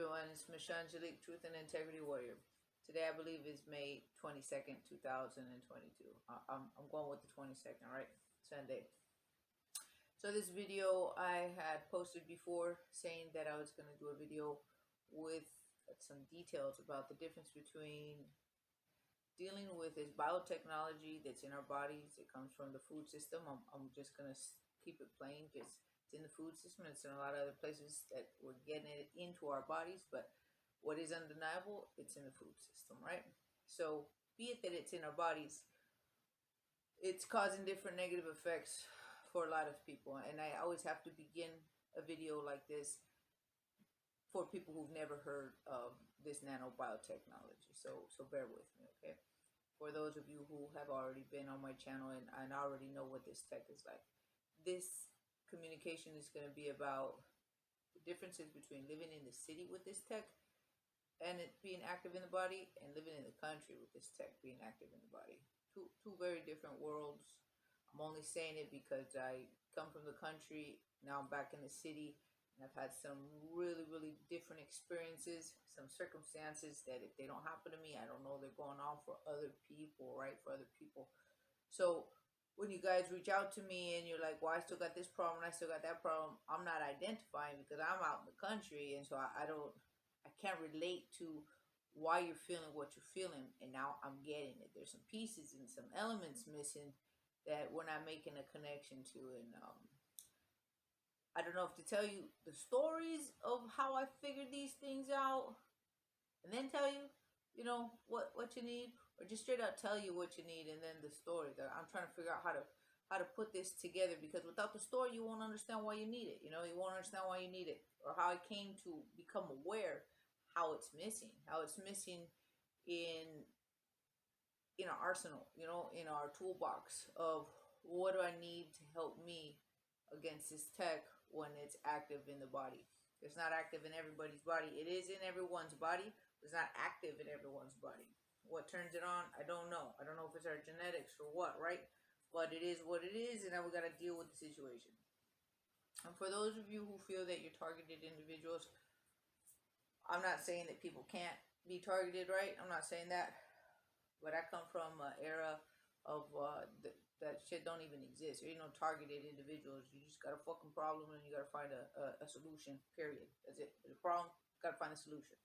everyone, it's Miss Angelic, Truth and Integrity Warrior. Today I believe is May 22nd, 2022. I'm going with the 22nd, right? Sunday. So this video I had posted before saying that I was going to do a video with some details about the difference between dealing with this biotechnology that's in our bodies. It comes from the food system. I'm just going to keep it plain. Just it's in the food system. It's in a lot of other places that we're getting it into our bodies. But what is undeniable, it's in the food system, right? So be it that it's in our bodies, it's causing different negative effects for a lot of people. And I always have to begin a video like this for people who've never heard of this nano biotechnology. So bear with me, okay? For those of you who have already been on my channel and already know what this tech is like, this communication is going to be about the differences between living in the city with this tech and it being active in the body, and living in the country with this tech being active in the body. Two very different worlds. I'm only saying it because I come from the country, now I'm back in the city, and I've had some really different experiences, some circumstances that if they don't happen to me, I don't know they're going on for other people, right? For other people. So when you guys reach out to me and you're like, well, I still got this problem and I still got that problem, I'm not identifying because I'm out in the country, and so I can't relate to why you're feeling what you're feeling, and now I'm getting it. There's some pieces and some elements missing that we're not making a connection to, and I don't know if to tell you the stories of how I figured these things out and then tell you, you know, what you need, or just straight out tell you what you need and then the story. That I'm trying to figure out how to put this together, because without the story you won't understand why you need it. You know, you won't understand why you need it, or how I came to become aware how it's missing in our arsenal, you know, in our toolbox of what do I need to help me against this tech when it's active in the body. It's not active in everybody's body. It is in everyone's body, but it's not active in everyone's body. What turns it on, I don't know. I don't know if it's our genetics or what, right? But it is what it is, and now we got to deal with the situation. And for those of you who feel that you're targeted individuals, I'm not saying that people can't be targeted, right? I'm not saying that. But I come from an era of that shit don't even exist. There ain't no targeted individuals. You just got a fucking problem and you got to find a solution, period. That's it. There's a problem, got to find a solution.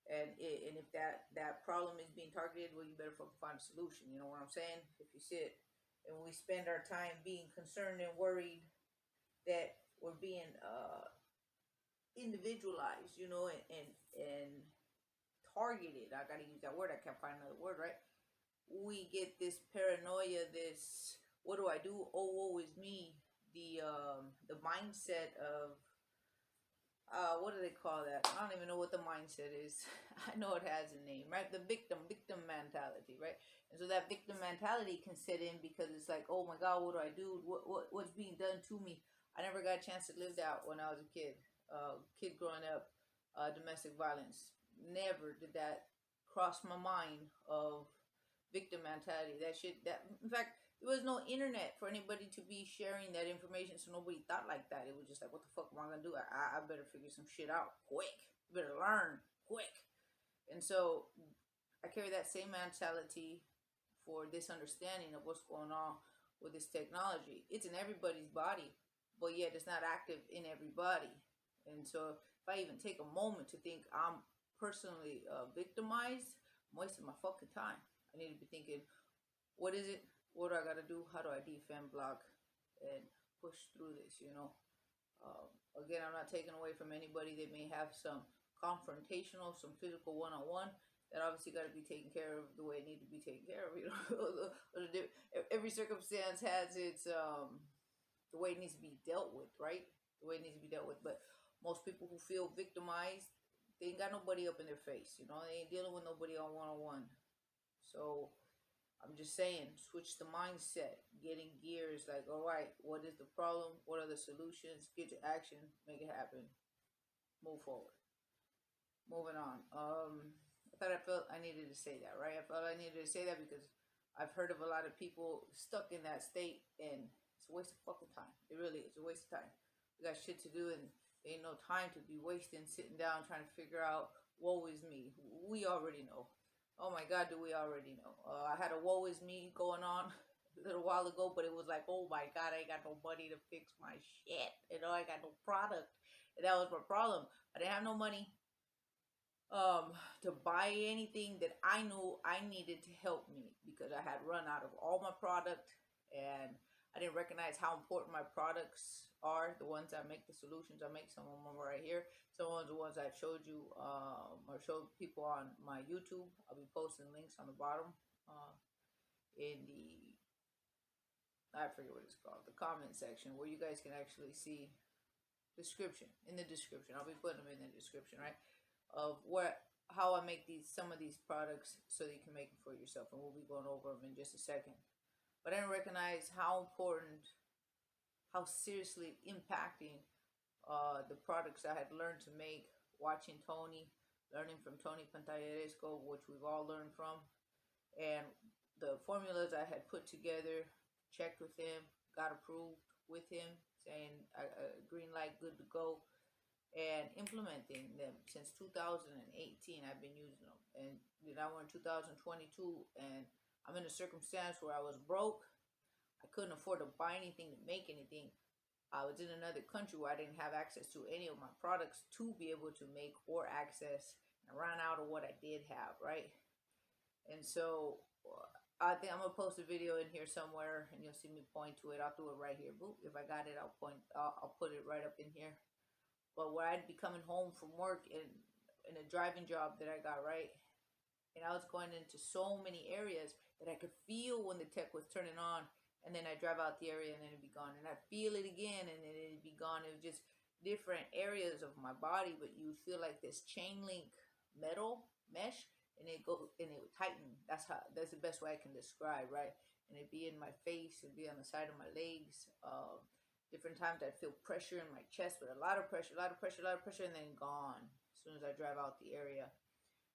And if that problem is being targeted, well, you better fucking find a solution. You know what I'm saying? If you sit and we spend our time being concerned and worried that we're being individualized, you know, and targeted. I gotta use that word. I can't find another word, right? We get this paranoia, this what do I do? Oh, woe is me. The mindset of what do they call that? I don't even know what the mindset is. I know it has a name, right? The victim mentality, right? And so that victim mentality can set in because it's like, oh my God, what do I do? What's being done to me? I never got a chance to live that when I was a kid. Kid growing up, domestic violence. Never did that cross my mind of victim mentality. In fact, there was no internet for anybody to be sharing that information, so nobody thought like that. It was just like, what the fuck am I gonna do? I better figure some shit out quick. Better learn quick. And so I carry that same mentality for this understanding of what's going on with this technology. It's in everybody's body, but yet it's not active in everybody. And so if I even take a moment to think I'm personally victimized, I'm wasting my fucking time. I need to be thinking, what is it? What do I got to do? How do I defend, block, and push through this, you know? Again, I'm not taking away from anybody that may have some confrontational, some physical one-on-one. That obviously got to be taken care of the way it needs to be taken care of. You know, every circumstance has its the way it needs to be dealt with, right? The way it needs to be dealt with. But most people who feel victimized, they ain't got nobody up in their face. You know, they ain't dealing with nobody on one-on-one. So I'm just saying, switch the mindset, getting gears. Like, all right, what is the problem? What are the solutions? Get to action, make it happen, move forward. Moving on. I felt I needed to say that, right? I felt I needed to say that because I've heard of a lot of people stuck in that state, and it's a waste of fucking time. It really is a waste of time. We got shit to do, and Ain't no time to be wasting sitting down trying to figure out woe is me. We already know. Oh my God, do we already know? I had a woe is me going on a little while ago, but it was like, oh my God, I ain't got no money to fix my shit. You know, I got no product. And that was my problem. I didn't have no money to buy anything that I knew I needed to help me, because I had run out of all my product, and I didn't recognize how important my products are. The ones that make the solutions I make, some of them are right here. Some of the ones I've showed you or showed people on my YouTube. I'll be posting links on the bottom in the, I forget what it's called, the comment section, where you guys can actually see description, in the description. I'll be putting them in the description, right? Of how I make some of these products so that you can make them for yourself, and we'll be going over them in just a second. But I didn't recognize how important, how seriously impacting the products I had learned to make, watching Tony, learning from Tony Pantallaresco, which we've all learned from, and the formulas I had put together, checked with him, got approved with him, saying green light, good to go, and implementing them since 2018. I've been using them, and now we're in 2022, and I'm in a circumstance where I was broke. I couldn't afford to buy anything, to make anything. I was in another country where I didn't have access to any of my products to be able to make or access, and ran out of what I did have, right? And so I think I'm gonna post a video in here somewhere, and you'll see me point to it. I'll do it right here. Boop. If I got it, I'll put it right up in here. But where I'd be coming home from work in a driving job that I got, right? And I was going into so many areas that I could feel when the tech was turning on, and then I drive out the area and then it'd be gone. And I'd feel it again and then it'd be gone. It was just different areas of my body, but you feel like this chain link metal mesh, and it would tighten. That's the best way I can describe, right? And it'd be in my face, it'd be on the side of my legs. Different times I'd feel pressure in my chest, but a lot of pressure, and then gone as soon as I drive out the area.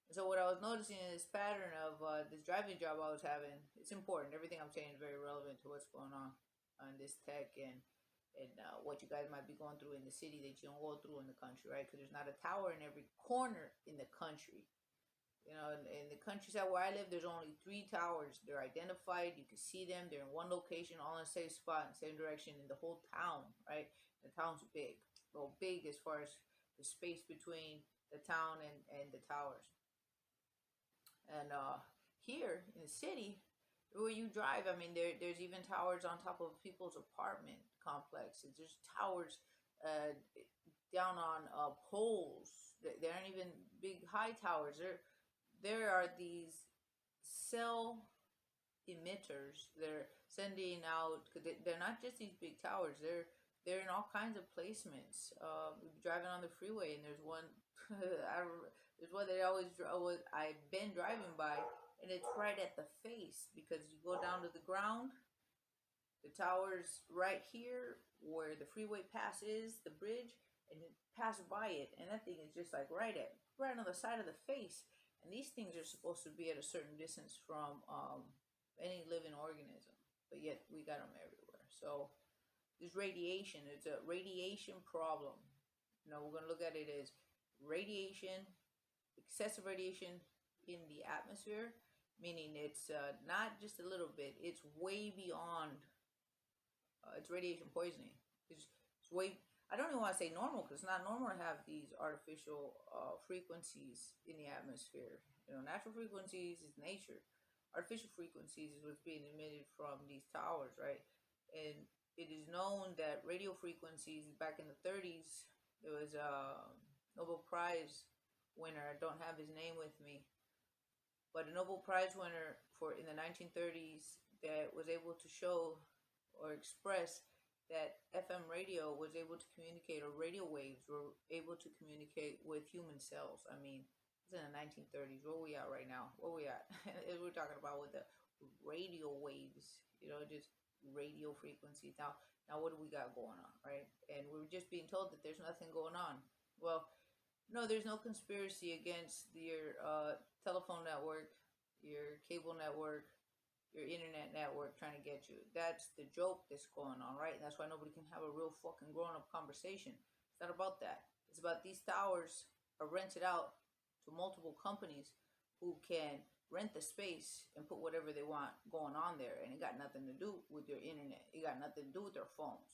And so what I was noticing in this pattern of this driving job I was having, it's important. Everything I'm saying is very relevant to what's going on this tech and what you guys might be going through in the city that you don't go through in the country, right? Because there's not a tower in every corner in the country. You know, in the countryside where I live, there's only 3 towers. They're identified. You can see them. They're in one location, all in the same spot, in the same direction in the whole town, right? The town's big. Well, big as far as the space between the town and the towers. And here in the city, where you drive, I mean, there's even towers on top of people's apartment complexes. There's towers down on poles. They aren't even big high towers. There are these cell emitters. They're sending out, because they're not just these big towers. They're in all kinds of placements. Driving on the freeway, and there's one. There's one that I've been driving by, and it's right at the face, because you go down to the ground. The tower's right here where the freeway passes the bridge, and you pass by it, and that thing is just like right on the side of the face. And these things are supposed to be at a certain distance from any living organism, but yet we got them everywhere. So this radiation, it's a radiation problem. Now we're going to look at it as radiation, excessive radiation in the atmosphere, meaning it's not just a little bit, it's way beyond, it's radiation poisoning. It's way, I don't even want to say normal, because it's not normal to have these artificial frequencies in the atmosphere. You know, natural frequencies is nature. Artificial frequencies is what's being emitted from these towers, right? And it is known that radio frequencies, back in the 30s, there was a Nobel Prize winner. I don't have his name with me, but a Nobel Prize winner in the 1930s that was able to show or express that FM radio was able to communicate, or radio waves were able to communicate with human cells. I mean, it's in the 1930s. Where are we at right now? Where are we at? We're talking about with the radio waves, you know, just radio frequencies. Now what do we got going on, right? And we're just being told that there's nothing going on. Well, no, there's no conspiracy against your telephone network, your cable network, your internet network trying to get you. That's the joke that's going on, right? And that's why nobody can have a real fucking grown-up conversation. It's not about that. It's about these towers are rented out to multiple companies who can rent the space and put whatever they want going on there, and it got nothing to do with your internet. It got nothing to do with their phones,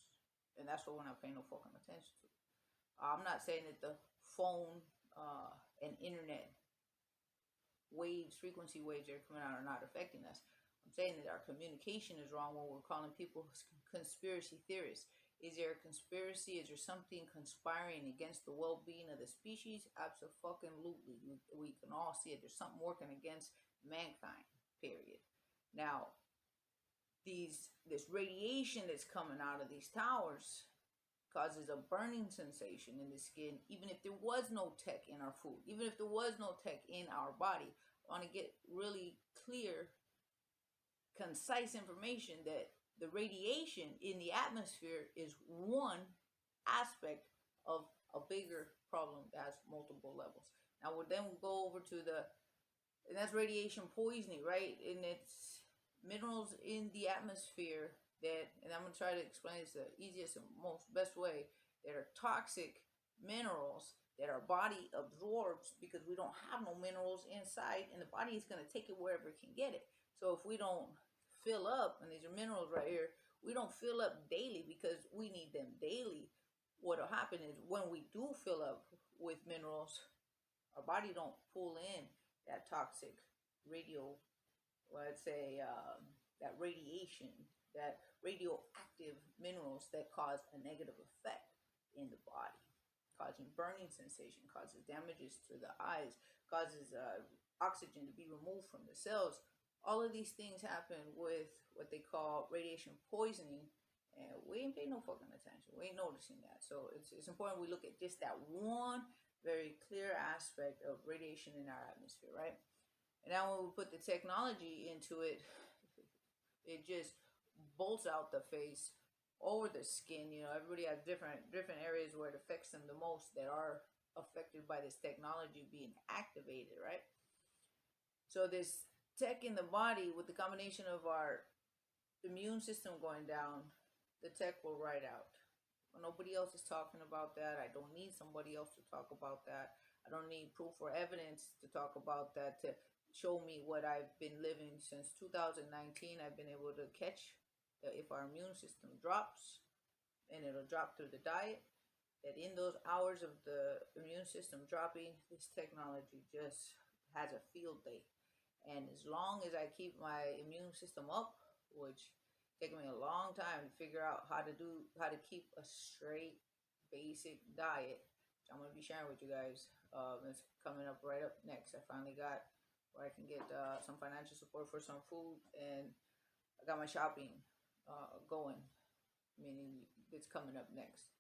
and that's what we're not paying no fucking attention to. I'm not saying that the phone and internet waves, frequency waves that are coming out are not affecting us. I'm saying that our communication is wrong when we're calling people conspiracy theorists. Is there a conspiracy? Is there something conspiring against the well-being of the species? Absolutely. We can all see it. There's something working against mankind, period. Now, this radiation that's coming out of these towers causes a burning sensation in the skin, even if there was no tech in our food, even if there was no tech in our body. I want to get really clear, concise information that the radiation in the atmosphere is one aspect of a bigger problem that has multiple levels. Now we'll go over to and that's radiation poisoning, right? And it's minerals in the atmosphere that, and I'm going to try to explain this the easiest and best way, that are toxic minerals that our body absorbs because we don't have no minerals inside, and the body is going to take it wherever it can get it. So if we don't fill up, and these are minerals right here, we don't fill up daily because we need them daily. What'll happen is when we do fill up with minerals, our body don't pull in that toxic that radiation, that radioactive minerals that cause a negative effect in the body, causing burning sensation, causes damages to the eyes, causes oxygen to be removed from the cells. All of these things happen with what they call radiation poisoning, and we ain't paying no fucking attention. We ain't noticing that. So it's important we look at just that one very clear aspect of radiation in our atmosphere, right? And now when we put the technology into it, it just bolts out the face, over the skin. You know, everybody has different areas where it affects them the most that are affected by this technology being activated, right? So this tech in the body, with the combination of our immune system going down, the tech will ride out. Nobody else is talking about that. I don't need somebody else to talk about that. I don't need proof or evidence to talk about that, to show me what I've been living since 2019. I've been able to catch if our immune system drops, and it'll drop through the diet, that in those hours of the immune system dropping, this technology just has a field day. And as long as I keep my immune system up, which taking me a long time to figure out how to keep a straight basic diet, which I'm going to be sharing with you guys. It's coming up right up next. I finally got where I can get some financial support for some food, and I got my shopping going, meaning it's coming up next.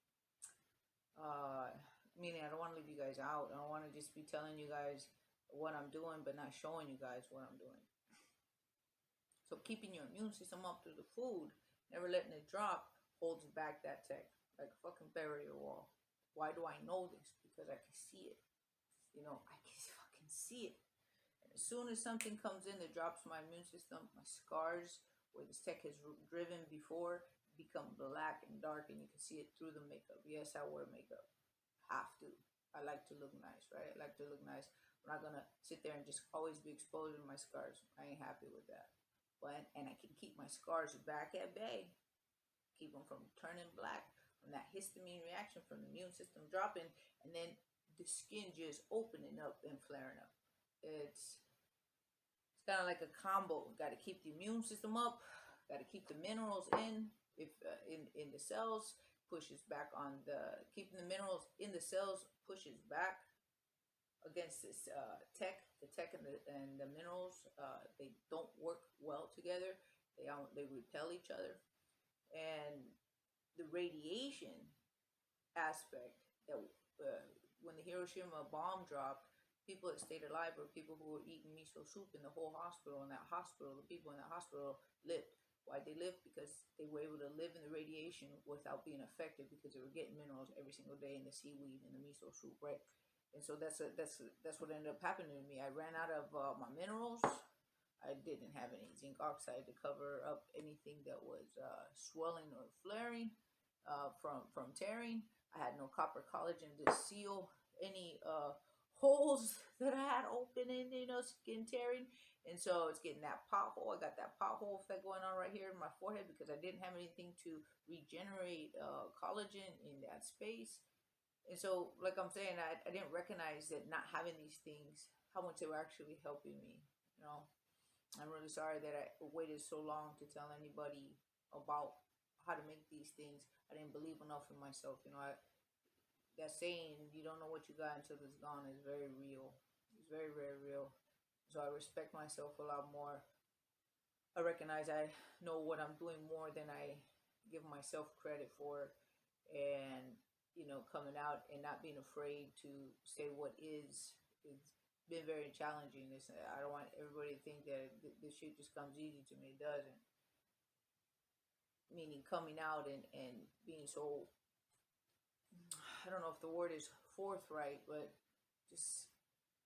Meaning I don't want to leave you guys out. I don't want to just be telling you guys what I'm doing but not showing you guys what I'm doing. So keeping your immune system up through the food, never letting it drop, holds back that tech like a fucking barrier wall. Why do I know this? Because I can see it. You know, I can fucking see it. And as soon as something comes in that drops my immune system, my scars where this tech has driven before become black and dark, and you can see it through the makeup. Yes, I wear makeup. Have to. I like to look nice, right? I like to look nice. I'm not gonna sit there and just always be exposing my scars. I ain't happy with that. And I can keep my scars back at bay, keep them from turning black, from that histamine reaction from the immune system dropping, and then the skin just opening up and flaring up. It's kind of like a combo. Got to keep the immune system up, got to keep the minerals in. If in the cells, pushes back on keeping the minerals in the cells pushes back against this tech. The tech and the minerals, they don't work well together. They repel each other, and the radiation aspect that when the Hiroshima bomb dropped, people that stayed alive were people who were eating miso soup in the whole hospital. In that hospital, the people in that hospital lived. Why they lived? Because they were able to live in the radiation without being affected, because they were getting minerals every single day in the seaweed and the miso soup, right? And so that's what ended up happening to me. I ran out of my minerals. I didn't have any zinc oxide to cover up anything that was swelling or flaring from tearing. I had no copper collagen to seal any holes that I had open in, you know, skin tearing. And so it's getting that pothole. I got that pothole effect going on right here in my forehead because I didn't have anything to regenerate collagen in that space. And so, like I'm saying, I didn't recognize that not having these things, how much they were actually helping me. You know, I'm really sorry that I waited so long to tell anybody about how to make these things. I didn't believe enough in myself. You know, that saying, you don't know what you got until it's gone, is very real. It's very, very real. So I respect myself a lot more. I recognize I know what I'm doing more than I give myself credit for. And, you know, coming out and not being afraid to say what is, it's been very challenging. I don't want everybody to think that this shit just comes easy to me. It doesn't. Meaning coming out and being so, I don't know if the word is forthright, but just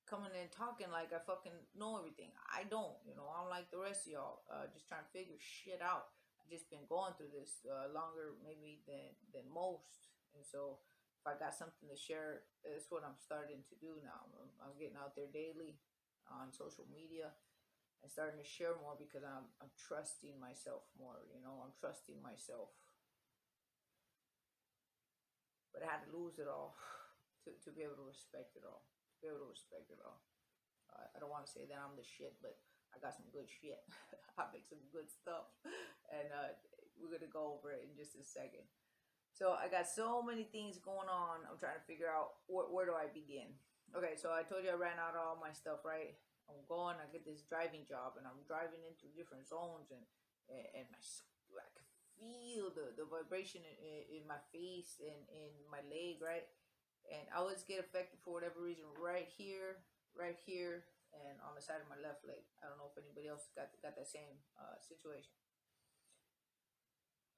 coming and talking like I fucking know everything. I don't, you know, I'm like the rest of y'all, just trying to figure shit out. I've just been going through this longer maybe than most. And so if I got something to share, that's what I'm starting to do now. I'm getting out there daily on social media and starting to share more because I'm trusting myself more, you know, I'm trusting myself. But I had to lose it all to be able to respect it all. To be able to respect it all. I don't want to say that I'm the shit, but I got some good shit. I make some good stuff. And we're going to go over it in just a second. So I got so many things going on. I'm trying to figure out where do I begin. Okay, so I told you I ran out of all my stuff, right? I'm going, I get this driving job, and I'm driving into different zones, and my, I can feel the vibration in my face and in my leg, right? And I always get affected for whatever reason right here, and on the side of my left leg. I don't know if anybody else got that same situation.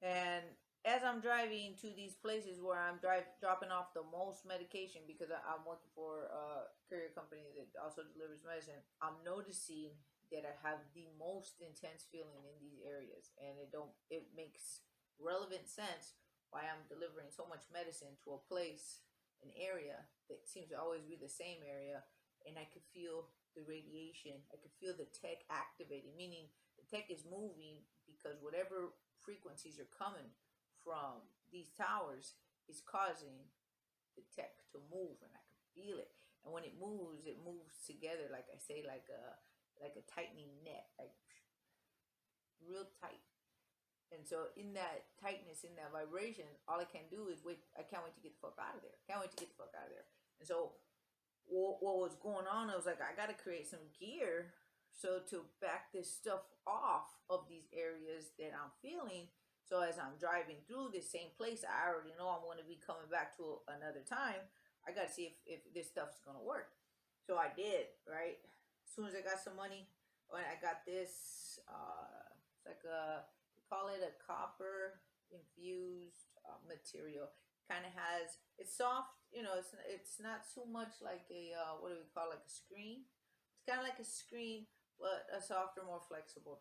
And as I'm driving to these places where I'm dropping off the most medication, because I'm working for a courier company that also delivers medicine, I'm noticing that I have the most intense feeling in these areas, and it makes relevant sense why I'm delivering so much medicine to a place, an area that seems to always be the same area, and I could feel the radiation. I could feel the tech activating, meaning the tech is moving because whatever frequencies are coming from these towers is causing the tech to move, and I can feel it. And when it moves together, like I say, like a tightening net, like real tight. And so in that tightness, in that vibration, all I can do is wait. I can't wait to get the fuck out of there. Can't wait to get the fuck out of there. And so what was going on, I was like, I got to create some gear so to back this stuff off of these areas that I'm feeling. So as I'm driving through this same place, I already know I'm going to be coming back to another time. I got to see if this stuff's going to work. So I did, right? As soon as I got some money, when I got this, it's like we call it a copper infused material. Kind of has, it's soft, you know, it's not too much like a, what do we call, like a screen. It's kind of like a screen, but a softer, more flexible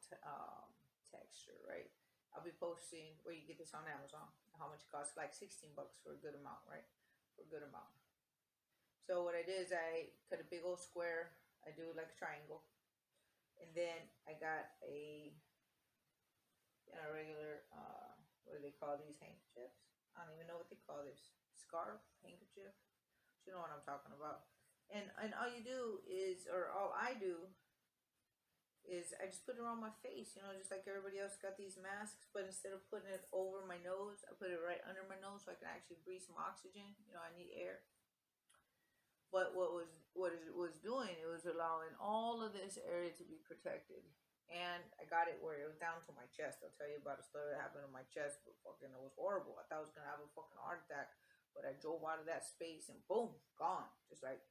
texture, right? I'll be posting where you get this on Amazon, how much it costs, like 16 bucks for a good amount, right? For a good amount. So what I did is I cut a big old square. I do like a triangle. And then I got a regular, what do they call these handkerchiefs? I don't even know what they call this. Scarf, handkerchief. You know what I'm talking about. And all you do is, or all I do is I just put it on my face, you know, just like everybody else got these masks, but instead of putting it over my nose, I put it right under my nose so I can actually breathe some oxygen. You know, I need air. But what it was doing, it was allowing all of this area to be protected. And I got it where it was down to my chest. I'll tell you about a story that happened in my chest, but fucking, it was horrible. I thought I was gonna have a fucking heart attack, but I drove out of that space and boom, gone, just like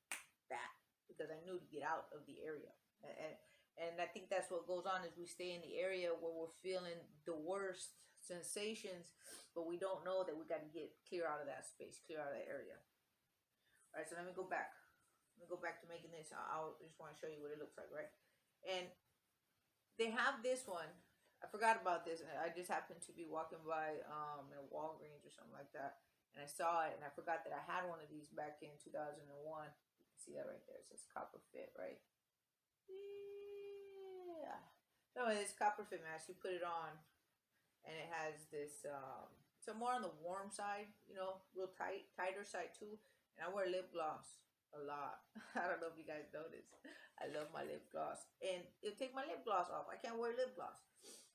that, because I knew to get out of the area. And I think that's what goes on is we stay in the area where we're feeling the worst sensations, but we don't know that we got to get clear out of that space, clear out of that area. All right, so let me go back. Let me go back to making this. I just want to show you what it looks like, right? And they have this one. I forgot about this. I just happened to be walking by Walgreens or something like that, and and I saw it, and I forgot that I had one of these back in 2001. You can see that right there. It says copper fit, right? Yeah. So this copper fit mask, you put it on, and it has this so more on the warm side, you know, real tighter side too. And I wear lip gloss a lot. I don't know if you guys notice. I love my lip gloss, and it'll take my lip gloss off. I can't wear lip gloss.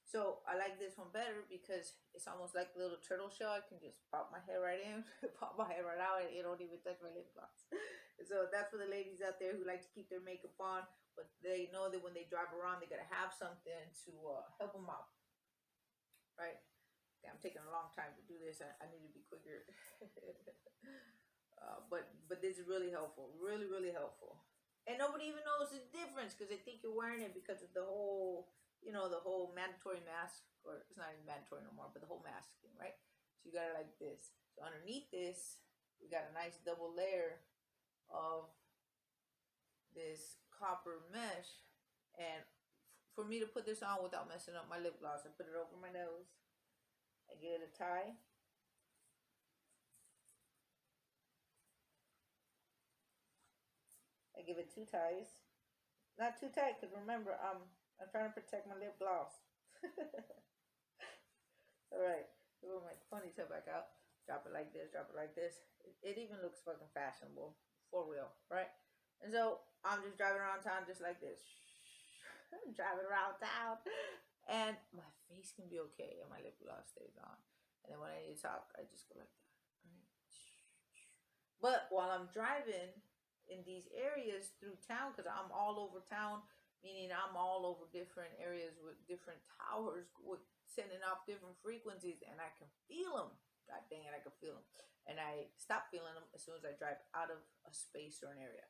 So I like this one better because it's almost like a little turtle shell. I can just pop my head right in, pop my head right out, and it don't even touch my lip gloss. So that's for the ladies out there who like to keep their makeup on, but they know that when they drive around, they gotta have something to help them out, right? Okay, I'm taking a long time to do this. I need to be quicker. But this is really helpful, really helpful. And nobody even knows the difference because they think you're wearing it because of the whole, you know, the whole mandatory mask, or it's not even mandatory no more, but the whole mask thing, right? So you got it like this. So underneath this, we got a nice double layer of this copper mesh. And for me to put this on without messing up my lip gloss, I put it over my nose. I give it a tie. I give it 2 ties. Not too tight, because remember, I'm trying to protect my lip gloss. Alright, put my ponytail back out. Drop it like this, drop it like this. It even looks fucking fashionable. 4-wheel, right? And so, I'm just driving around town just like this. Driving around town. And my face can be okay, and my lip gloss stays on. And then when I need to talk, I just go like that. Right? But while I'm driving in these areas through town, because I'm all over town, meaning I'm all over different areas with different towers with sending off different frequencies, and I can feel them. God dang it, I can feel them. And I stop feeling them as soon as I drive out of a space or an area.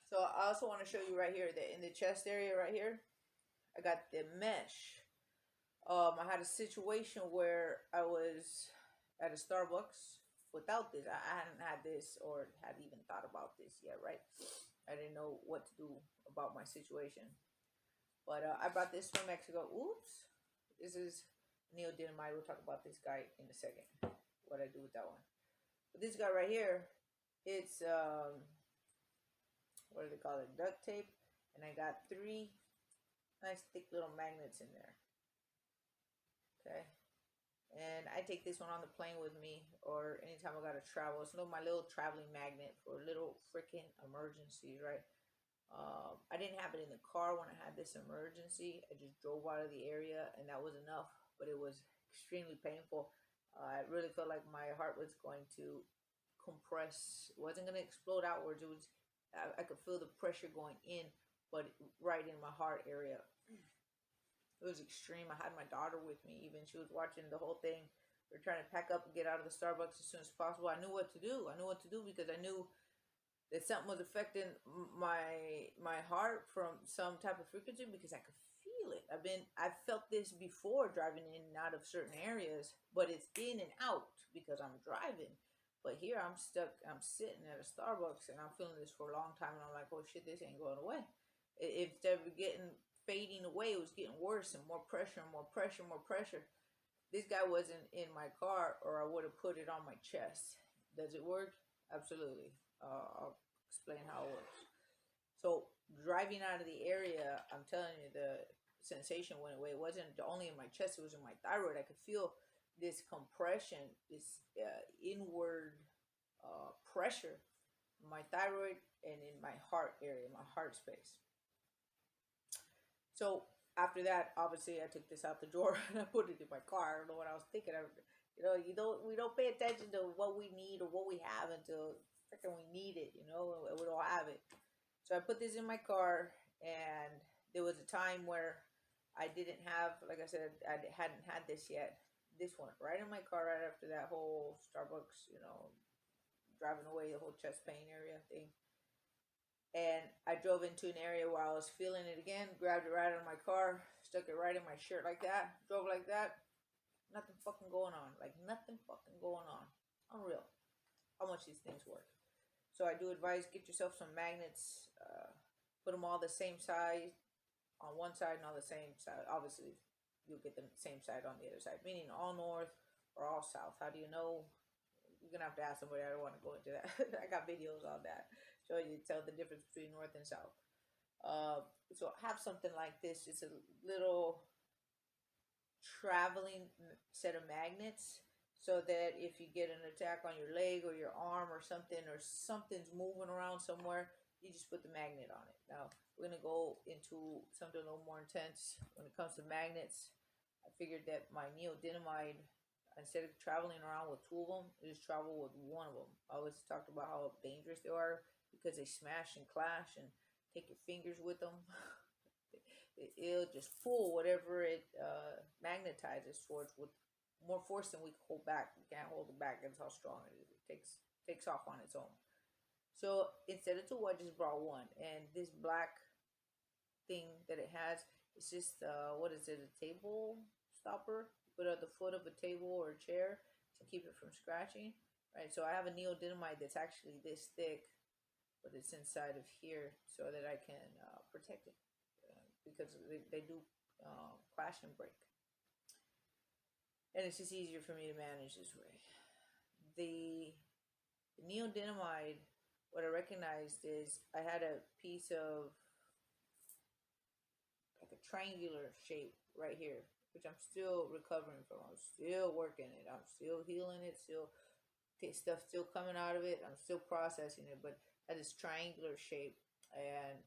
So I also want to show you right here that in the chest area right here, I got the mesh. I had a situation where I was at a Starbucks without this. I hadn't had this or hadn't even thought about this yet, right? I didn't know what to do about my situation. But I brought this from Mexico. Oops. This is neodymium. We'll talk about this guy in a second. What I do with that one. But this guy right here, it's, what do they call it? Duct tape. And I got 3 nice thick little magnets in there. Okay. And I take this one on the plane with me, or anytime I gotta travel. It's my little traveling magnet for little freaking emergencies, right? I didn't have it in the car when I had this emergency. I just drove out of the area, and that was enough. But it was extremely painful. I really felt like my heart was going to compress. It wasn't gonna explode outwards. It was. I could feel the pressure going in, but right in my heart area. It was extreme. I had my daughter with me even. She was watching the whole thing. We were trying to pack up and get out of the Starbucks as soon as possible. I knew what to do. I knew what to do because I knew that something was affecting my heart from some type of frequency because I could feel it. I've felt this before driving in and out of certain areas, but it's in and out because I'm driving. But here I'm stuck. I'm sitting at a Starbucks and I'm feeling this for a long time, and I'm like, oh shit, this ain't going away. Instead of fading away, it was getting worse and more pressure and more pressure, more pressure. This guy wasn't in my car, or I would have put it on my chest. Does it work? Absolutely. I'll explain how it works. So driving out of the area, I'm telling you, the sensation went away. It wasn't only in my chest, it was in my thyroid. I could feel this compression, this inward pressure in my thyroid and in my heart area, my heart space. So after that, obviously, I took this out the drawer and I put it in my car. I don't know what I was thinking. We don't pay attention to what we need or what we have until freaking we need it. We don't have it. So I put this in my car, and there was a time where I didn't have, like I said, I hadn't had this yet. This one right in my car right after that whole Starbucks, driving away, the whole chest pain area thing. And I drove into an area where I was feeling it again, grabbed it right out of my car, stuck it right in my shirt like that, drove like that. Nothing fucking going on. Like, nothing fucking going on. Unreal. How much these things work. So I do advise, get yourself some magnets. Put them all the same size on one side and all the same side. Obviously, you'll get the same side on the other side. Meaning all north or all south. How do you know? you're gonna have to ask somebody. I don't want to go into that. I got videos on that showing you tell the difference between north and south. So have something like this. It's a little traveling set of magnets, so that if you get an attack on your leg or your arm or something's moving around somewhere, you just put the magnet on it. Now we're gonna go into something a little more intense when it comes to magnets. I figured that my neodymium, instead of traveling around with two of them, I just travel with one of them. I always talked about how dangerous they are because they smash and clash and take your fingers with them. It'll just pull whatever it magnetizes towards with more force than we can hold back. We can't hold it back. That's how strong it is. It takes off on its own. So instead of two, I just brought one. And this black thing that it has, it's just what is it? A table stopper. Put at the foot of a table or a chair to keep it from scratching. Right. So I have a neodymium that's actually this thick, but it's inside of here so that I can protect it. Because they do clash and break. And it's just easier for me to manage this way. The neodymium, what I recognized is I had a piece of like a triangular shape right here, which I'm still recovering from. I'm still working it. I'm still healing it. Stuff still coming out of it. I'm still processing it, but that is triangular shape. And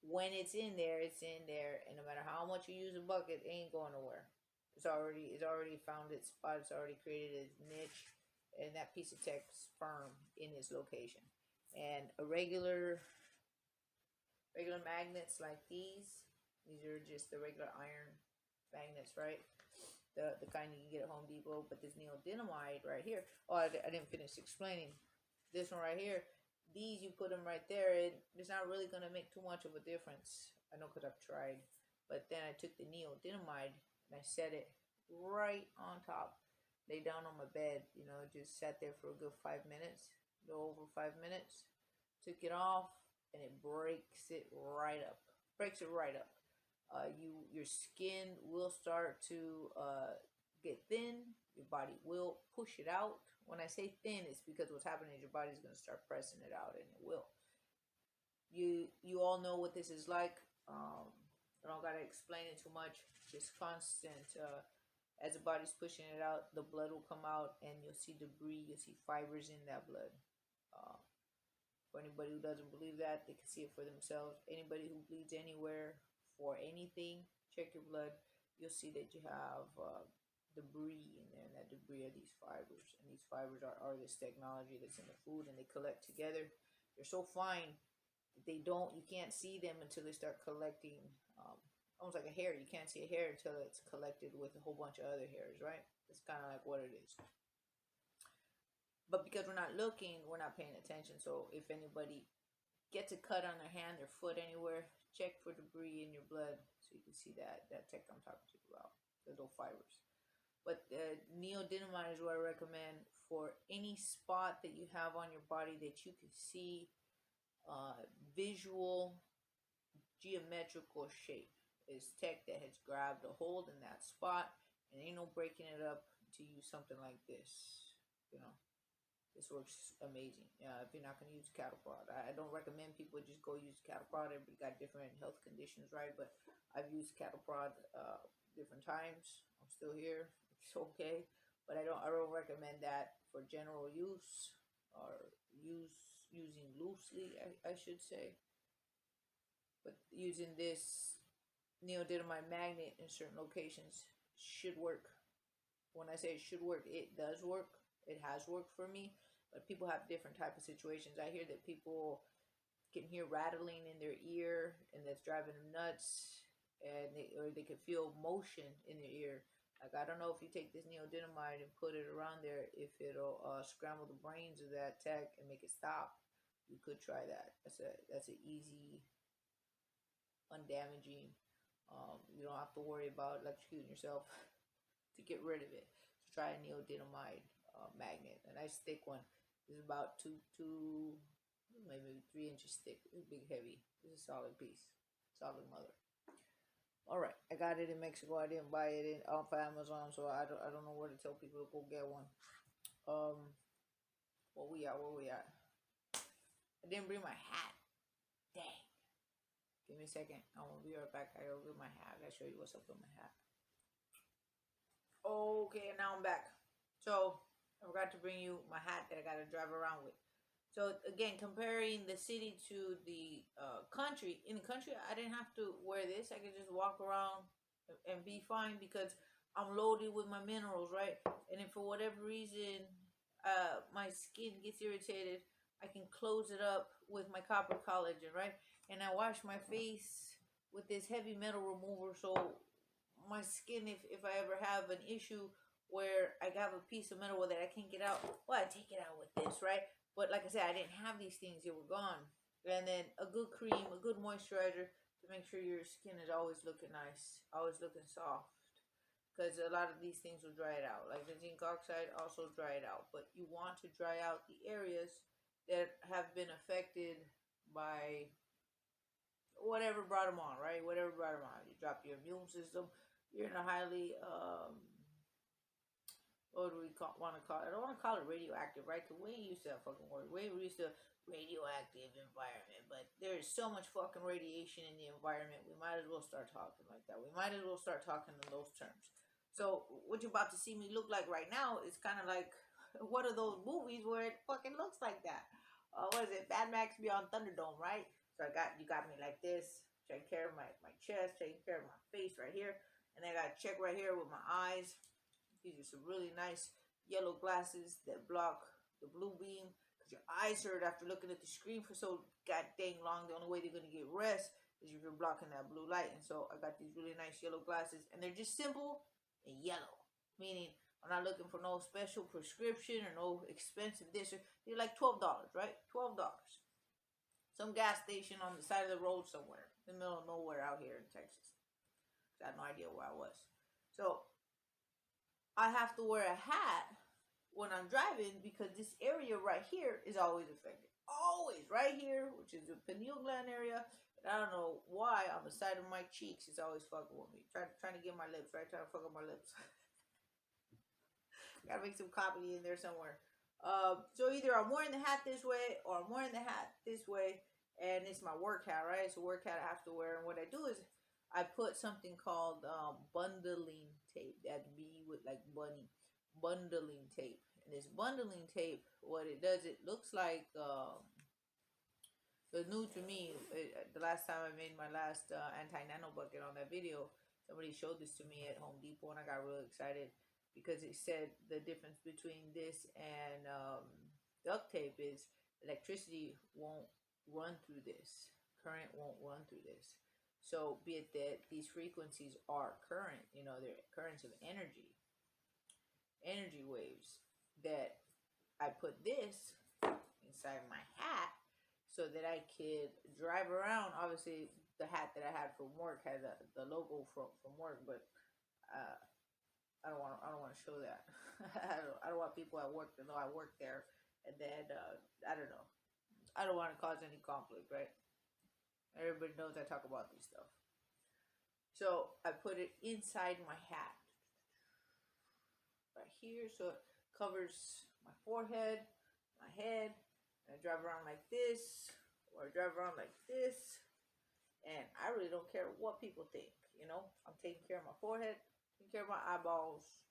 when it's in there, and no matter how much you use a bucket, it ain't going nowhere. It's already found its spot. It's already created its niche, and that piece of tech's firm in its location. And a regular magnets like these are just the regular iron magnets, right? The kind you can get at Home Depot. But this neodymium right here, oh, I didn't finish explaining. This one right here, these, you put them right there, and it's not really going to make too much of a difference. I know because I've tried. But then I took the neodymium and I set it right on top. Lay down on my bed, just sat there for a good 5 minutes, a little over 5 minutes. Took it off, and it breaks it right up. Your skin will start to get thin. Your body will push it out. When I say thin, it's because what's happening is your body's going to start pressing it out, and it will. You all know what this is like. I don't got to explain it too much. Just constant. As the body's pushing it out, the blood will come out, and you'll see debris. You'll see fibers in that blood. For anybody who doesn't believe that, they can see it for themselves. Anybody who bleeds anywhere for anything, check your blood. You'll see that you have debris in there, and that debris are these fibers. And these fibers are this technology that's in the food, and they collect together. They're so fine that you can't see them until they start collecting, almost like a hair. You can't see a hair until it's collected with a whole bunch of other hairs, right? That's kind of like what it is. But because we're not looking, we're not paying attention. So if anybody gets a cut on their hand, their foot, anywhere, check for debris in your blood so you can see that tech I'm talking to you about, the little fibers. But neodymium is what I recommend for any spot that you have on your body that you can see visual, geometrical shape. Is tech that has grabbed a hold in that spot, and ain't no breaking it up to use something like this. This works amazing. If you're not going to use cattle prod, I don't recommend people just go use cattle prod. Everybody got different health conditions, right? But I've used cattle prod different times. I'm still here. It's okay, but I don't recommend that for general use or using loosely, I should say. But using this neodymium magnet in certain locations should work. When I say it should work, it does work. It has worked for me, but people have different type of situations. I hear that people can hear rattling in their ear, and that's driving them nuts, and they can feel motion in their ear. Like, I don't know if you take this neodymium and put it around there, if it'll scramble the brains of that tech and make it stop. You could try that. That's an easy, undamaging. You don't have to worry about electrocuting yourself to get rid of it. So try a neodymium magnet, a nice thick one. This is about two, maybe 3 inches thick. It's big, heavy. It's a solid piece, solid mother. All right, I got it in Mexico. I didn't buy it off Amazon, so I don't know where to tell people to go get one. Where we at? I didn't bring my hat. Dang. Give me a second. I'm gonna be right back. I gotta get my hat. I gotta show you what's up with my hat. Okay, now I'm back. So I forgot to bring you my hat that I gotta drive around with. So again, comparing the city to the country. In the country, I didn't have to wear this. I could just walk around and be fine because I'm loaded with my minerals, right? And if for whatever reason my skin gets irritated, I can close it up with my copper collagen, right? And I wash my face with this heavy metal remover, so my skin, if I ever have an issue where I have a piece of metal that I can't get out, well, I take it out with this, right? But like I said, I didn't have these things; they were gone. And then a good cream, a good moisturizer to make sure your skin is always looking nice, always looking soft, because a lot of these things will dry it out. Like the zinc oxide also dry it out, but you want to dry out the areas that have been affected by whatever brought them on, right? Whatever brought them on. You drop your immune system. You're in a highly what do we want to call it? I don't want to call it radioactive, right? Because we ain't used to that fucking word. We ain't used to radioactive environment. But there's so much fucking radiation in the environment. We might as well start talking like that. We might as well start talking in those terms. So what you're about to see me look like right now is kind of like one of those movies where it fucking looks like that. What is it? Mad Max Beyond Thunderdome, right? So you got me like this, taking care of my chest, taking care of my face right here. And I got to check right here with my eyes. These are some really nice yellow glasses that block the blue beam. Because your eyes hurt after looking at the screen for so god dang long. The only way they're going to get rest is if you're blocking that blue light. And so I got these really nice yellow glasses. And they're just simple and yellow. Meaning I'm not looking for no special prescription or no expensive this. They're like $12, right? $12. Some gas station on the side of the road somewhere. In the middle of nowhere out here in Texas. I had no idea where I was. So I have to wear a hat when I'm driving because this area right here is always affected. Always. Right here, which is the pineal gland area. And I don't know why on the side of my cheeks it's always fucking with me. Trying to get my lips, right? Trying to fuck up my lips. Gotta make some comedy in there somewhere. So either I'm wearing the hat this way or I'm wearing the hat this way. And it's my work hat, right? It's a work hat I have to wear. And what I do is I put something called bundling tape. That'd be with like bunny. Bundling tape. And this bundling tape, what it does, it looks like, it's new to me. The last time I made my last anti-nano bucket on that video, somebody showed this to me at Home Depot and I got really excited because it said the difference between this and duct tape is electricity won't run through this. Current won't run through this. So be it that these frequencies are current, they're currents of energy waves, that I put this inside my hat so that I could drive around. Obviously, the hat that I had from work had the logo from work, but I don't want to show that. I don't want people at work to know I work there, and then I don't know. I don't want to cause any conflict, right? Everybody knows I talk about this stuff. So I put it inside my hat. Right here. So it covers my forehead, my head. And I drive around like this. Or I drive around like this. And I really don't care what people think. I'm taking care of my forehead. Taking care of my eyeballs.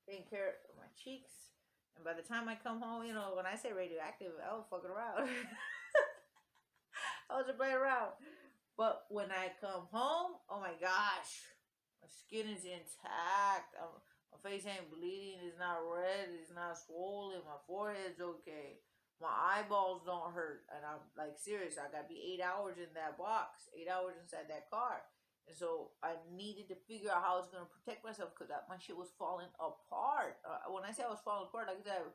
Taking care of my cheeks. And by the time I come home, when I say radioactive, I was fucking around. I wasn't playing around. But when I come home, oh my gosh, my skin is intact. My face ain't bleeding. It's not red. It's not swollen. My forehead's okay. My eyeballs don't hurt. And I'm like serious. I gotta be 8 hours in that box. 8 hours inside that car. And so I needed to figure out how I was gonna protect myself because my shit was falling apart. When I say I was falling apart, like I said,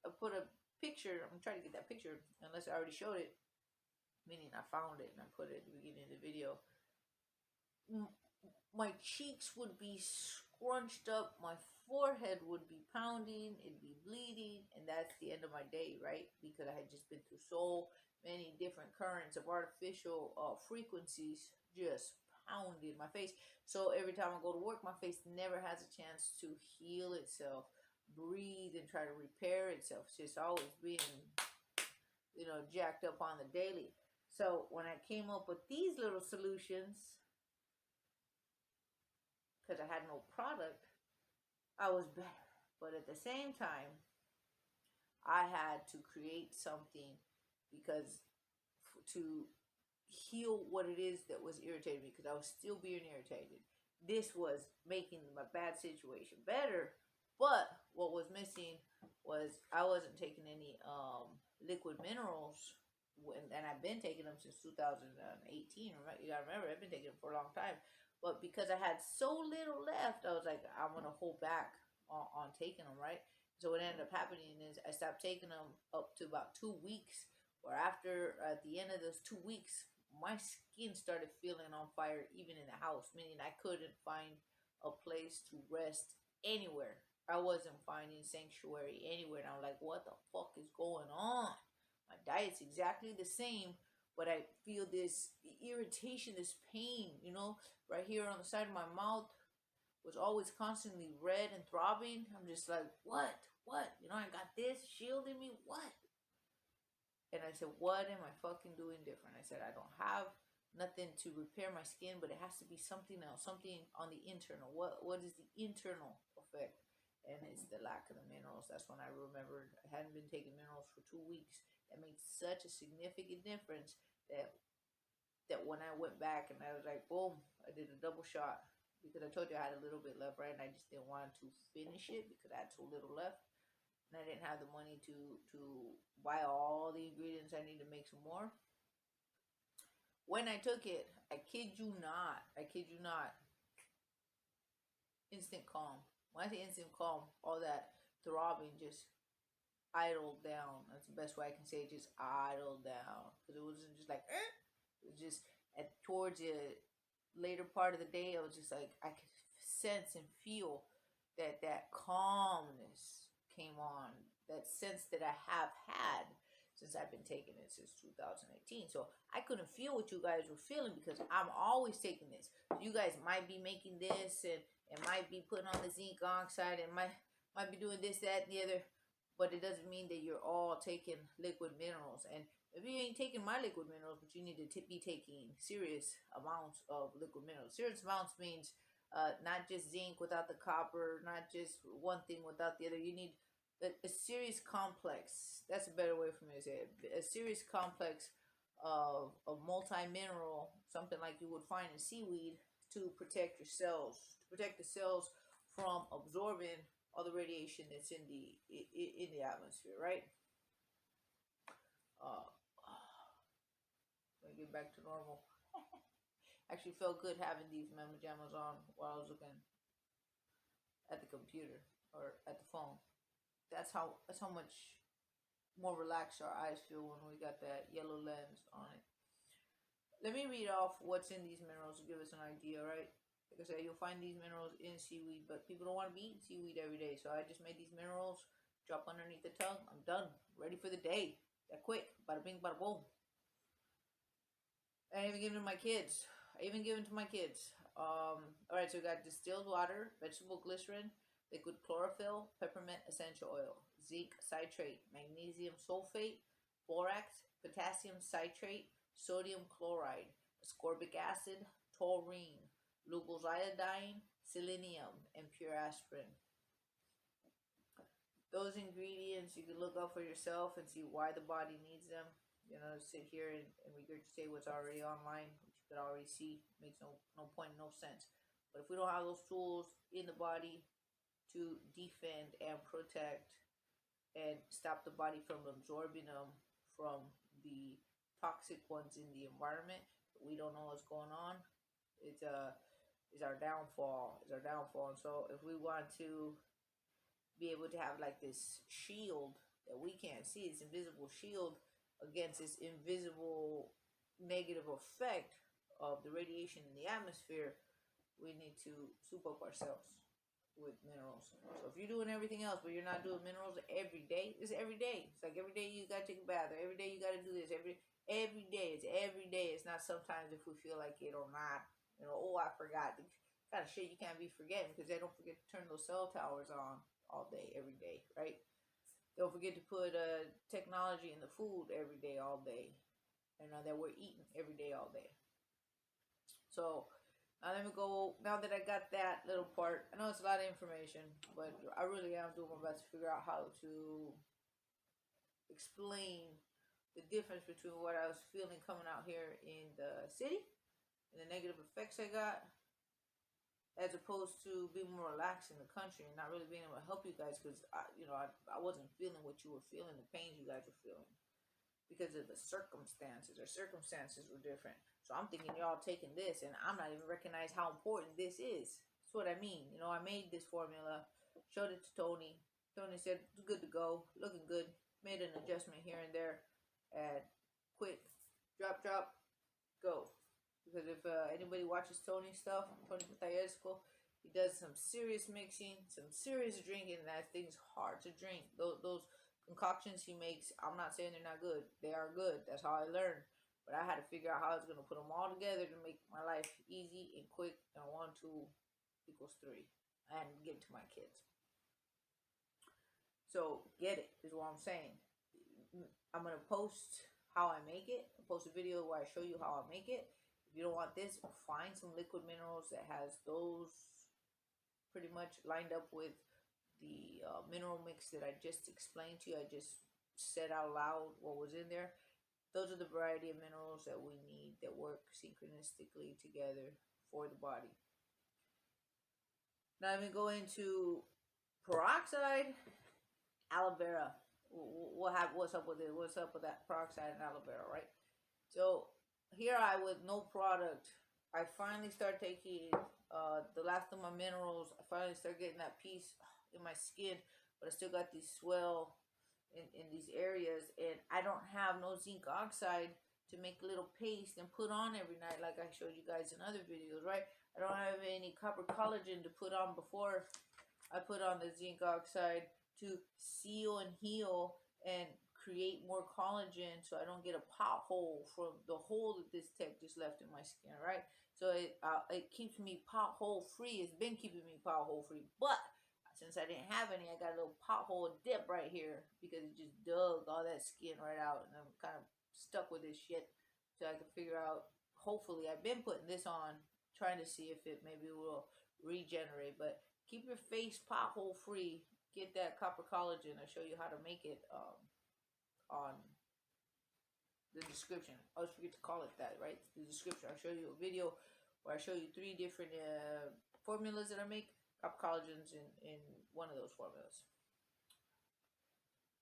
I put a picture. I'm trying to get that picture, unless I already showed it. Meaning I found it and I put it at the beginning of the video. My cheeks would be scrunched up, my forehead would be pounding, it'd be bleeding, and that's the end of my day, right? Because I had just been through so many different currents of artificial frequencies just pounding my face. So every time I go to work, my face never has a chance to heal itself breathe and try to repair itself. It's just always being, you know, jacked up on the daily. So when I came up with these little solutions, because I had no product, I was better. But at the same time, I had to create something because to heal what it is that was irritating me, because I was still being irritated. This was making my bad situation better, but what was missing was I wasn't taking any liquid minerals, and I've been taking them since 2018. You gotta remember, I've been taking them for a long time. But because I had so little left, I was like, I'm gonna hold back on taking them, right? So what ended up happening is I stopped taking them up to about 2 weeks, or after at the end of those 2 weeks, my skin started feeling on fire even in the house, meaning I couldn't find a place to rest anywhere. I wasn't finding sanctuary anywhere, and I'm like, what the fuck is going on? My diet's exactly the same, but I feel this irritation, this pain, you know, right here on the side of my mouth was always constantly red and throbbing. I'm just like, what? You know, I got this shielding me, what? And I said, what am I fucking doing different? I said, I don't have nothing to repair my skin, but it has to be something else, something on the internal. What is the internal effect? And it's the lack of the minerals. That's when I remembered I hadn't been taking minerals for 2 weeks. That made such a significant difference that when I went back and I was like, boom, I did a double shot, because I told you I had a little bit left, right? And I just didn't want to finish it because I had so little left. And I didn't have the money to buy all the ingredients I need to make some more. When I took it, I kid you not, instant calm. When I say instant calm, all that throbbing just idled down. That's the best way I can say it, just idled down. Because it wasn't just like, it was just towards the later part of the day, I was just like, I could sense and feel that calmness came on, that sense that I have had since I've been taking it since 2018. So I couldn't feel what you guys were feeling because I'm always taking this. You guys might be making this and might be putting on the zinc oxide and might be doing this, that, and the other, but it doesn't mean that you're all taking liquid minerals. And if you ain't taking my liquid minerals, but you need to be taking serious amounts of liquid minerals. Serious amounts means not just zinc without the copper, not just one thing without the other. You need a serious complex. That's a better way for me to say it. A serious complex of multi-mineral, something like you would find in seaweed, to protect your cells, to protect the cells from absorbing all the radiation that's in the atmosphere, right? Let me get back to normal. Actually felt good having these memo jammers on while I was looking at the computer or at the phone. That's how much more relaxed our eyes feel when we got that yellow lens on it. Let me read off what's in these minerals to give us an idea, right? Like I said, you'll find these minerals in seaweed, but people don't want to be eating seaweed every day. So I just made these minerals, drop underneath the tongue. I'm done. Ready for the day. That quick. Bada bing, bada boom. I even give them to my kids. Alright, so we got distilled water, vegetable glycerin, liquid chlorophyll, peppermint essential oil, zinc citrate, magnesium sulfate, borax, potassium citrate, sodium chloride, ascorbic acid, taurine, Lugol's iodine, selenium, and pure aspirin. Those ingredients you can look up for yourself and see why the body needs them. You know, sit here and regurgitate what's already online, which you could already see. Makes no point, no sense. But if we don't have those tools in the body to defend and protect and stop the body from absorbing them from the toxic ones in the environment, we don't know what's going on. It's our downfall. And so if we want to be able to have like this shield that we can't see, this invisible shield against this invisible negative effect of the radiation in the atmosphere, we need to soup up ourselves with minerals. So if you're doing everything else but you're not doing minerals every day, it's every day. It's like every day you gotta take a bath, or every day you gotta do this, every day. It's every day. It's not sometimes if we feel like it or not. You know, oh, I forgot. The kind of shit you can't be forgetting, because they don't forget to turn those cell towers on. all day, every day, right? Don't forget to put technology in the food every day, all day, and that we're eating every day, all day. So now let me go. Now that I got that little part, I know it's a lot of information, but I really am doing my best to figure out how to explain the difference between what I was feeling coming out here in the city and the negative effects I got, as opposed to being more relaxed in the country and not really being able to help you guys because I wasn't feeling what you were feeling, the pains you guys were feeling, because of the circumstances. Our circumstances were different. So I'm thinking y'all taking this, and I'm not even recognize how important this is. That's what I mean. I made this formula, showed it to Tony. Tony said it's good to go, looking good. Made an adjustment here and there, and quick, drop, go. Because if anybody watches Tony's stuff, Tony Patayesco, he does some serious mixing, some serious drinking. That thing's hard to drink. Those concoctions he makes, I'm not saying they're not good. They are good. That's how I learned. But I had to figure out how I was going to put them all together to make my life easy and quick. And 1, 2 equals 3. And give it to my kids. So get it is what I'm saying. I'm going to post how I make it. I'll post a video where I show you how I make it. If you don't want this, find some liquid minerals that has those pretty much lined up with the mineral mix that I just explained to you. I just said out loud what was in there. Those are the variety of minerals that we need that work synchronistically together for the body. Now I'm going to go into peroxide, aloe vera. What's up with it? What's up with that peroxide and aloe vera, right? So here with no product, I finally start taking the last of my minerals. I finally start getting that piece in my skin, but I still got these swell in these areas, and I don't have no zinc oxide to make a little paste and put on every night like I showed you guys in other videos, right? I don't have any copper collagen to put on before I put on the zinc oxide to seal and heal and create more collagen, so I don't get a pothole from the hole that this tech just left in my skin, right? So it keeps me pothole free. It's been keeping me pothole free, but since I didn't have any, I got a little pothole dip right here because it just dug all that skin right out, and I'm kind of stuck with this shit. So I can figure out. Hopefully, I've been putting this on, trying to see if it maybe will regenerate. But keep your face pothole free. Get that copper collagen. I'll show you how to make it on the description. I always forget to call it that, right? The description. I'll show you a video where I show you 3 different formulas that I make. Copper collagens in one of those formulas.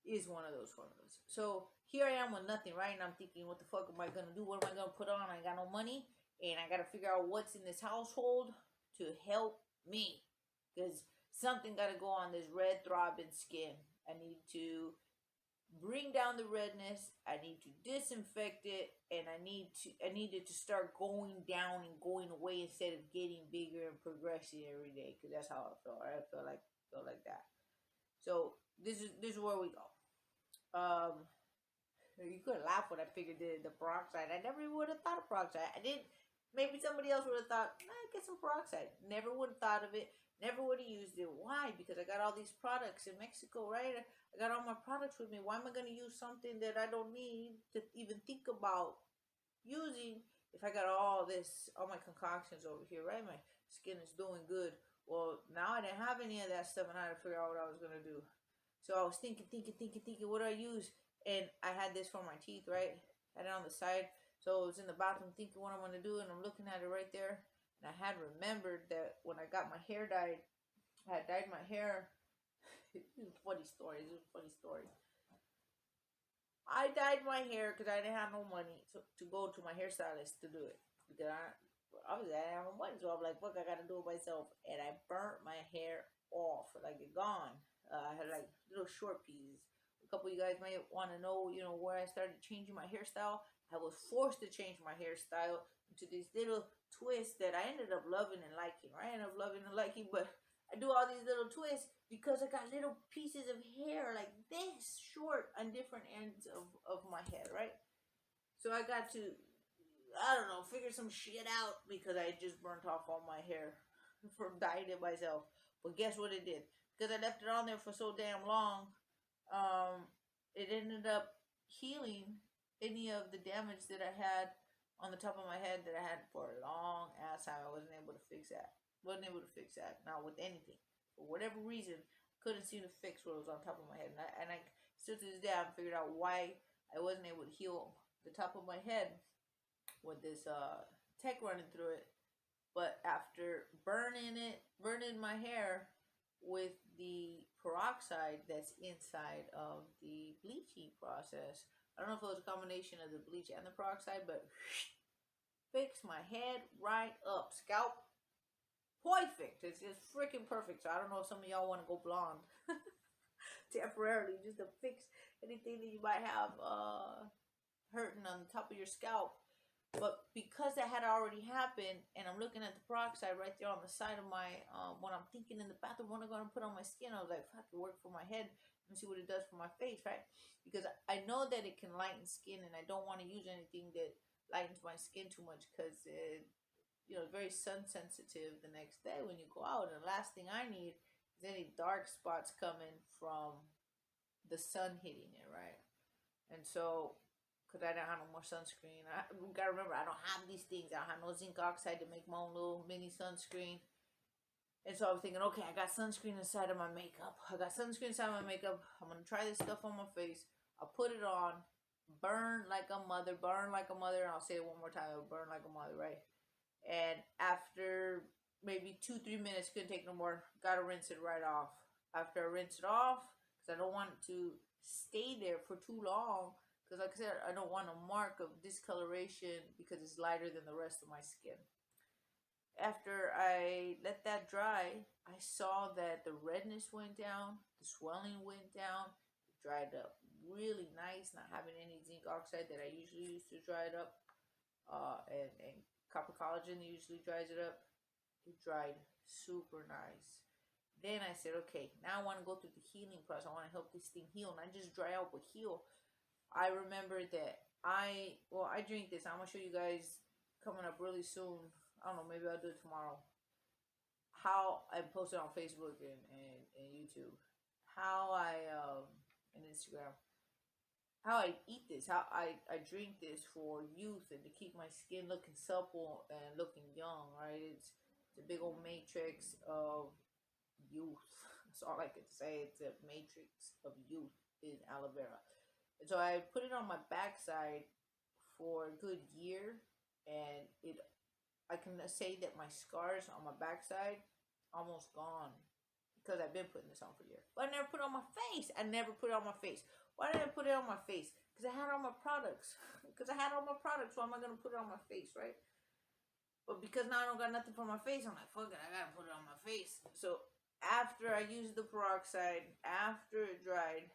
Is one of those formulas. So here I am with nothing, right? And I'm thinking, what the fuck am I going to do? What am I going to put on? I got no money. And I got to figure out what's in this household to help me. Because something got to go on this red throbbing skin. I need to bring down the redness. I need to disinfect it, and I need it to start going down and going away instead of getting bigger and progressing every day. Because that's how I felt. Right? I felt like that. So this is where we go. You could laugh when I figured the peroxide. I never would have thought of peroxide. I didn't. Maybe somebody else would have thought, get some peroxide. Never would have thought of it. Never would have used it. Why? Because I got all these products in Mexico, right? I got all my products with me. Why am I going to use something that I don't need to even think about using if I got all my concoctions over here, right? My skin is doing good. Well, now I didn't have any of that stuff, and I had to figure out what I was going to do. So I was thinking, what do I use? And I had this for my teeth, right? I had it on the side. So I was in the bathroom thinking what I'm going to do, and I'm looking at it right there. And I had remembered that when I got my hair dyed, I had dyed my hair. This is a funny story. I dyed my hair because I didn't have no money to go to my hairstylist to do it. Because obviously I didn't have no money. So I'm like, fuck, I got to do it myself. And I burnt my hair off, like it gone. I had like little short pieces. A couple of you guys might want to know, where I started changing my hairstyle. I was forced to change my hairstyle into these little twists that I ended up loving and liking. Right? I ended up loving and liking, but I do all these little twists because I got little pieces of hair like this short on different ends of my head, right? So I got to, I don't know, figure some shit out because I just burnt off all my hair from dyeing it myself. But guess what it did? because I left it on there for so damn long, it ended up healing any of the damage that I had on the top of my head that I had for a long ass time. I wasn't able to fix that. Wasn't able to fix that. Not with anything. For whatever reason, couldn't seem to fix what was on top of my head. And I still to this day, I haven't figured out why I wasn't able to heal the top of my head with this tech running through it. But after burning my hair with the peroxide that's inside of the bleaching process, I don't know if it was a combination of the bleach and the peroxide, but fixed my head right up. Scalp, perfect. It's just freaking perfect. So I don't know if some of y'all want to go blonde temporarily just to fix anything that you might have hurting on the top of your scalp. But because that had already happened, and I'm looking at the peroxide right there on the side of my, when I'm thinking in the bathroom, what I'm going to put on my skin, I was like, fuck, it worked for my head. Let me see what it does for my face, right? Because I know that it can lighten skin, and I don't want to use anything that lightens my skin too much, because it, you know, very sun sensitive the next day when you go out. And the last thing I need is any dark spots coming from the sun hitting it, right? And so, because I don't have no more sunscreen. I gotta remember, I don't have these things. I don't have no zinc oxide to make my own little mini sunscreen. And so I was thinking, okay, I got sunscreen inside of my makeup. I'm gonna try this stuff on my face. I'll put it on, burn like a mother. And I'll say it one more time, I'll burn like a mother, right? And after maybe 2-3 minutes, couldn't take no more. Gotta rinse it right off. After I rinse it off, because I don't want it to stay there for too long. Because like I said, I don't want a mark of discoloration because it's lighter than the rest of my skin. After I let that dry, I saw that the redness went down, the swelling went down, it dried up really nice, not having any zinc oxide that I usually use to dry it up, and copper collagen that usually dries it up. It dried super nice. Then I said, okay, now I want to go through the healing process. I want to help this thing heal, not just dry out, but heal. I remember that I drink this. I'm going to show you guys coming up really soon. I don't know, maybe I'll do it tomorrow. How I post it on Facebook and YouTube. How I, and Instagram. How I eat this. How I drink this for youth and to keep my skin looking supple and looking young, right? It's a big old matrix of youth. That's all I could say. It's a matrix of youth in aloe vera. And so I put it on my backside for a good year, and I can say that my scars on my backside almost gone because I've been putting this on for a year. But I never put it on my face. Why did I put it on my face? Because I had all my products. Why am I going to put it on my face, right? But because now I don't got nothing for my face, I'm like, fuck it, I got to put it on my face. So after I used the peroxide, after it dried,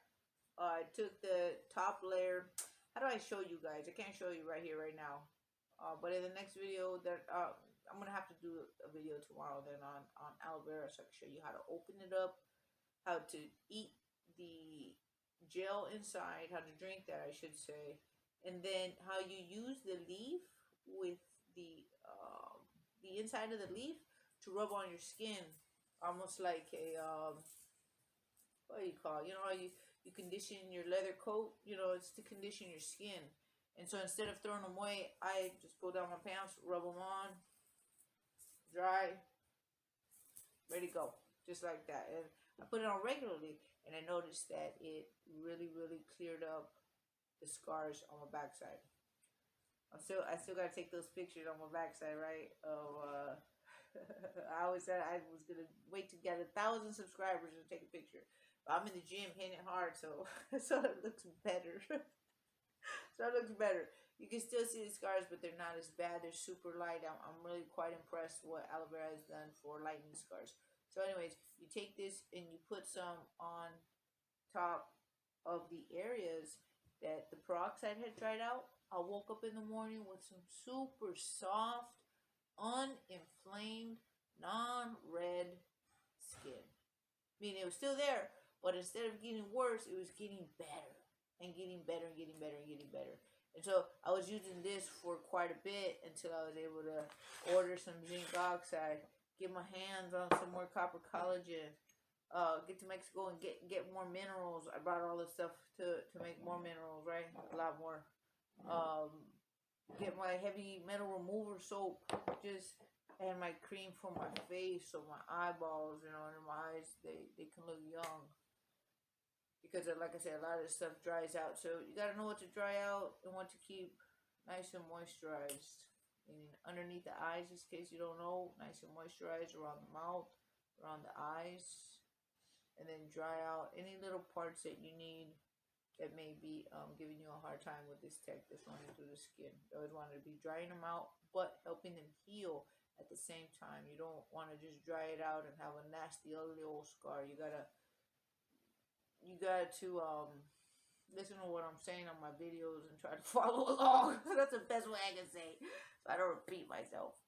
I took the top layer. How do I show you guys? I can't show you right here, right now. But in the next video, that I'm going to have to do a video tomorrow then on aloe vera, so I can show you how to open it up, how to eat the gel inside, how to drink that, I should say, and then how you use the leaf with the inside of the leaf to rub on your skin, almost like a, what do you call it? You know how you condition your leather coat, you know, it's to condition your skin. And so instead of throwing them away, I just pull down my pants, rub them on, dry, ready to go, just like that. And I put it on regularly, and I noticed that it really, really cleared up the scars on my backside. I still gotta take those pictures on my backside, right? I always said I was gonna wait to get 1,000 subscribers to take a picture. I'm in the gym hitting it hard, so it looks better. You can still see the scars, but they're not as bad. They're super light. I'm really quite impressed what aloe vera has done for lightening scars. So anyways, you take this and you put some on top of the areas that the peroxide had dried out. I woke up in the morning with some super soft, uninflamed, non-red skin. I mean, it was still there, but instead of getting worse, it was getting better and getting better and getting better and getting better. And so I was using this for quite a bit until I was able to order some zinc oxide, get my hands on some more copper collagen, get to Mexico and get more minerals. I brought all this stuff to make more minerals, right? A lot more. Get my heavy metal remover soap, and my cream for my face, so my eyeballs, you know, and my eyes, they can look young. Because like I said, a lot of this stuff dries out, so you gotta know what to dry out and what to keep nice and moisturized. Meaning underneath the eyes, just in case you don't know, nice and moisturized around the mouth, around the eyes, and then dry out any little parts that you need that may be giving you a hard time with this tech that's running through the skin. You always want to be drying them out, but helping them heal at the same time. You don't want to just dry it out and have a nasty, ugly old scar. You gotta listen to what I'm saying on my videos and try to follow along. That's the best way I can say, so I don't repeat myself.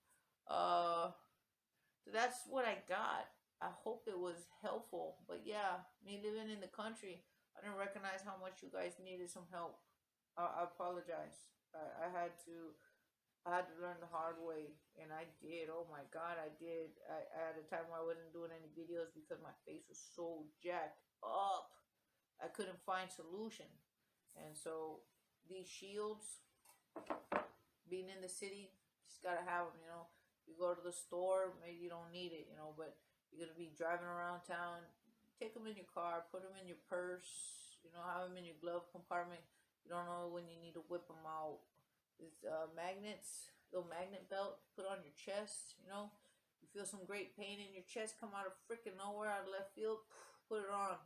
So that's what I got. I hope it was helpful. But yeah, me living in the country, I didn't recognize how much you guys needed some help. I apologize. I had to learn the hard way, and I did. Oh my God, I did. I had a time where I wasn't doing any videos because my face was so jacked up. I couldn't find solution. And so these shields, being in the city, just gotta have them, you know. You go to the store, maybe you don't need it, you know, but you're gonna be driving around town, take them in your car, put them in your purse, you know, have them in your glove compartment. You don't know when you need to whip them out. It's magnets, little magnet belt, put on your chest, you know. You feel some great pain in your chest come out of freaking nowhere, out of left field, put it on.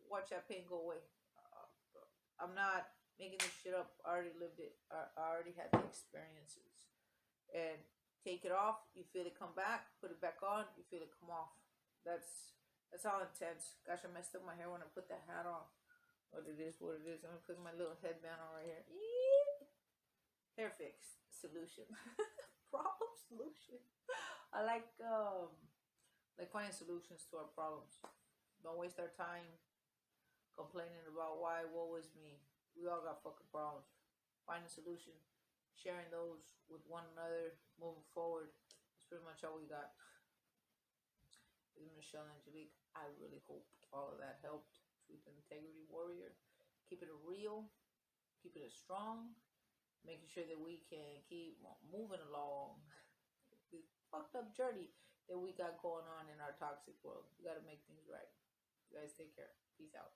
Watch that pain go away. I'm not making this shit up. I already lived it. I already had the experiences. And take it off, you feel it come back. Put it back on, you feel it come off. That's how intense. Gosh, I messed up my hair when I put that hat on. What it is. I'm gonna put my little headband on right here. Hair fix solution. Problem solution. I like finding solutions to our problems. Don't waste our time complaining about why, woe is me. We all got fucking problems. Find a solution, sharing those with one another, moving forward. That's pretty much all we got. This is Michelle Angelique. I really hope all of that helped. Truth and integrity warrior. Keep it real. Keep it strong. Making sure that we can keep moving along this fucked up journey that we got going on in our toxic world. We got to make things right. You guys take care. Peace out.